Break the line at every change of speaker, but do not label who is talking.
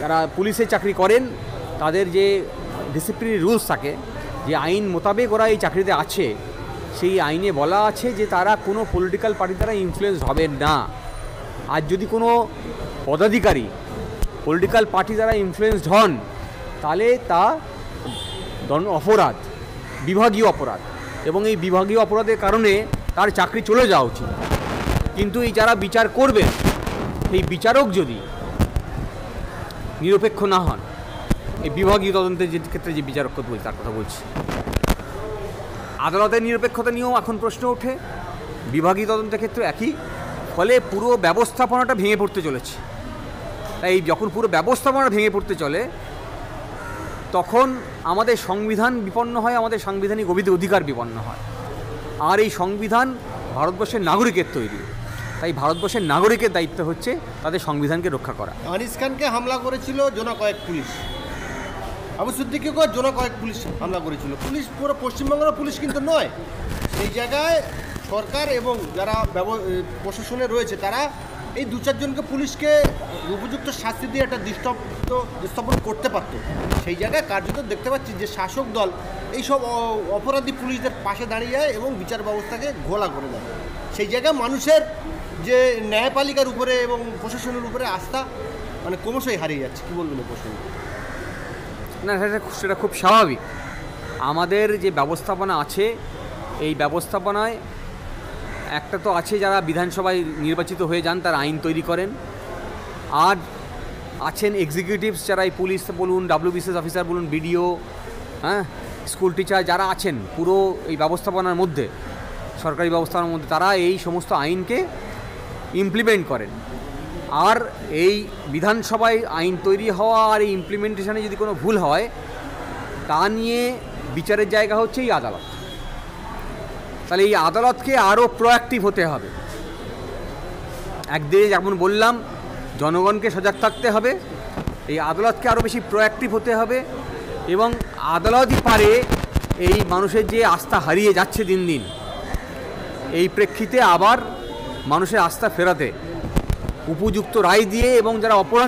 যারা পুলিশের চাকরি করেন তাদের যে ডিসিপ্লিনারি রুলস থাকে, যে আইন মোতাবেক ওরা এই চাকরিতে আছে, সেই আইনে বলা আছে যে তারা কোনো পলিটিক্যাল পার্টি দ্বারা ইনফ্লুয়েন্স হবেন না। আর যদি কোনো পদাধিকারী পলিটিক্যাল পার্টি দ্বারা ইনফ্লুয়েন্সড হন তাহলে তা অপরাধ, বিভাগীয় অপরাধ, এবং এই বিভাগীয় অপরাধের কারণে তার চাকরি চলে যাওয়া উচিত। কিন্তু এই যারা বিচার করবেন, এই বিচারক যদি নিরপেক্ষ না হন, এই বিভাগীয় তদন্তের যে ক্ষেত্রে যে বিচারক বলছি তার কথা বলছি, আদালতের নিরপেক্ষতা নিয়েও এখন প্রশ্ন ওঠে, বিভাগীয় তদন্তের ক্ষেত্রে একই। ফলে পুরো ব্যবস্থাপনাটা ভেঙে পড়তে চলেছে। তাই যখন পুরো ব্যবস্থাপনা ভেঙে পড়তে চলে তখন আমাদের সংবিধান বিপন্ন হয়, আমাদের সাংবিধানিক অধিকার বিপন্ন হয়। আর এই সংবিধান ভারতবর্ষের নাগরিকের তৈরি, তাই ভারতবর্ষের নাগরিকের দায়িত্ব হচ্ছে তাদের সংবিধানকে রক্ষা করা।
আনিস খানকে হামলা করেছিল জোনা কয়েক পুলিশ, আবু সিদ্দিকীকে জোনা কয়েক পুলিশ হামলা করেছিল। পুলিশ পুরো পশ্চিমবঙ্গের পুলিশ কিন্তু নয়। সেই জায়গায় সরকার এবং যারা প্রশাসনে রয়েছে তারা এই 2-4 জনকে পুলিশকে উপযুক্ত শাস্তি দিয়ে একটা দৃষ্টান্তস্থাপন করতে পারত। সেই জায়গায় কার্যত দেখতে পাচ্ছি যে শাসক দল এইসব অপরাধী পুলিশদের পাশে দাঁড়িয়ে যায় এবং বিচার ব্যবস্থাকে ঘোলা করে দেয়। সেই জায়গায় মানুষের যে ন্যায়পালিকার উপরে এবং প্রশাসনের উপরে আস্থা মানে ক্রমশই হারিয়ে যাচ্ছে। কী বলবেন প্রশ্ন?
না, সেটা খুব স্বাভাবিক। আমাদের যে ব্যবস্থাপনা আছে, এই ব্যবস্থাপনায় একটা তো আছে যারা বিধানসভায় নির্বাচিত হয়ে যান, তারা আইন তৈরি করেন, আর আছেন এক্সিকিউটিভস যারা এই পুলিশ বলুন, WBCS অফিসার বলুন, BDO, স্কুল টিচার যারা আছেন পুরো এই ব্যবস্থাপনার মধ্যে, সরকারি ব্যবস্থাপনার মধ্যে, তারা এই সমস্ত আইনকে ইমপ্লিমেন্ট করেন। আর এই বিধানসভায় আইন তৈরি হওয়া আর এই ইমপ্লিমেন্টেশনে যদি কোনো ভুল হয় তা নিয়ে বিচারের জায়গা হচ্ছে এই আদালত। তাহলে এই আদালতকে আরও প্রোঅ্যাক্টিভ হতে হবে। একদিকে যেমন বললাম জনগণকে সজাগ থাকতে হবে, এই আদালতকে আরও বেশি প্রোঅ্যাক্টিভ হতে হবে, এবং আদালতই পারে এই মানুষের যে আস্থা হারিয়ে যাচ্ছে দিন দিন, এই প্রেক্ষিতে আবার মানুষের আস্থা ফেরাতে উপযুক্ত রায় দিয়ে, এবং যারা অপরাধ